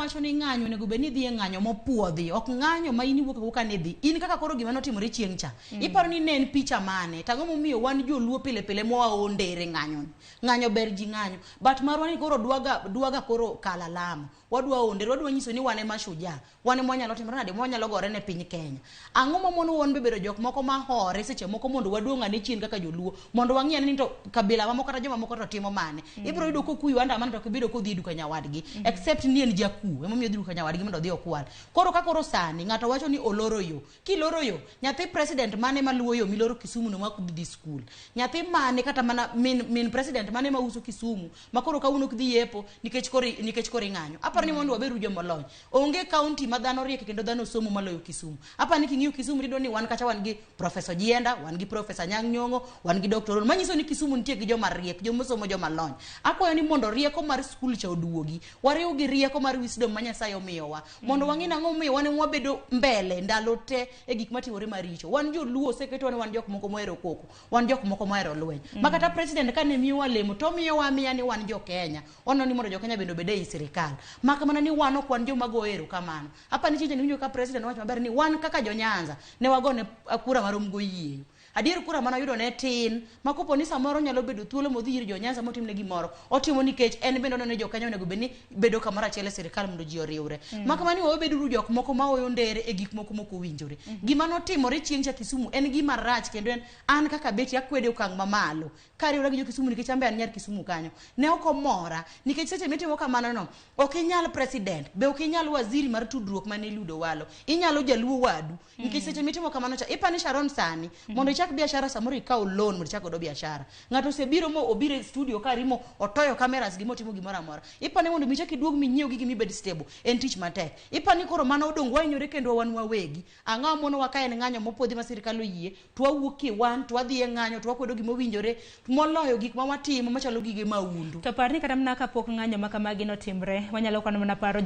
wacho ni ng'anyo nego be ni dhi e ng'anyo mopuodhi, ok ng'anyo ma in iwuok ka ne dhi. In kaka koro gima notimore chieng' cha. Iparo ni ne en picha mane? Tang'o momiyo wan joluo pile pile mwaondere ng'anyo. Ng'anyo ber ji ng'anyo. But marwa ni koro dwaga koro kala lamo. Wadwa ondere, wadwa nyiso ni wane mashuja. Wane mwanyalo timore nade, mwanyalo gore ne piny Kenya. Ang'o mamono won bebedo jok moko ma hore seche moko mondo waduong' ane chien kaka joluo. Mondo wang'e ni to kabila ma moko kata joma moko to timo mane. Ibiro yudo ko kuyu anda man to kibido ko dhi duka nyawadgi. Except ni en jaku, emomiyo dhi duka nyawadgi mondo dhi okwal. Koro ka koro sani ng'ato wacho ni oloro yo. Kiloro yo, nyathi president mane maluwo yo miloro Kisumu no makudhi school. Nyathi mane kata mana min president mane mauso Kisumu makoro kauno kudhi yepo nikech kori ng'anyo. Aparo ni mondo waberu joma lony. Onge county ma dhano riek kendo dhano somo maloyo Kisumu. Apa ni king'iyo Kisumu rido ni wan kacha wan gi Professor Jienda, wan gi Professor Nyang' Nyong'o, wan gi Dr. Ron. Manyiso ni Kisumu nitie gi joma riek, joma somo joma lony. Akwayo ni mondo rieko mar school cha oduogi. Wariw gi rieko mar wisdom ma Nyasaye omiyowa. Mondo wang'e nang'o miyo wan wabedo mbele ndalo te e gik matimore maricho. Wan joluo oseketo wan jok moko mohero koko, wan jok moko mohero lweny. Makata president kane miyowa lemo to miyowa miya ni wan jo Kenya. Ono ni mondo jo Kenya bende obede ei sirikal. Maka mana ni wan ok wan joma goero kamano. Apa ni chinje ni winjo ka president wacho maber ni wan kaka jo Nyanza ne wagone kura marom go yie. Adier kura mana yudo ne tin, makopo ni samoro nyalo bedo thuolo modhi ir jo Nyanza motimne gimoro. Otimo nikech en bende onone jo Kenya onego beni bedo kamoro achiel e sirikal mondo ji oriwre. Maka mani wabedo jok moko ma oyo ndere e gik moko moko winjore. Gima notimore chieng' cha Kisumu en gima rach kendo an kaka beti akwede okang' mamalo. Kariwra gi jo Kisumu nikech ambe an nyar Kisumu kanyo. Ne okomora nikech seche mitimo kamano no, ok inyal president, be ok inyal waziri mar tudruok mane Ludo Walo. Inyalo jaluo wadu nikech seche mitimo kamano cha ipani Sharon Sani mondo chak biashara samoro ikaw loan mondo chak godo biashara. Ng'ato sebiro mo obire studio karimo otoyo cameras gimo timo gimoro amora. Ipani mondo michaki duog minyiew gigi mi bed stable en tich matek. Ipani koro mano odong wanyore kendo wan wawegi. Ang'o mono wakae en ng'anyo mopodhi ma sirikal oyie, to wawuoki wan to wadhi e ng'anyo to wakwedo gimo winjore moloyo gik ma watimo machalo gige maundu. To parni kata mana kapok ng'anyo makamagi notimre, wanyalo kano mana paro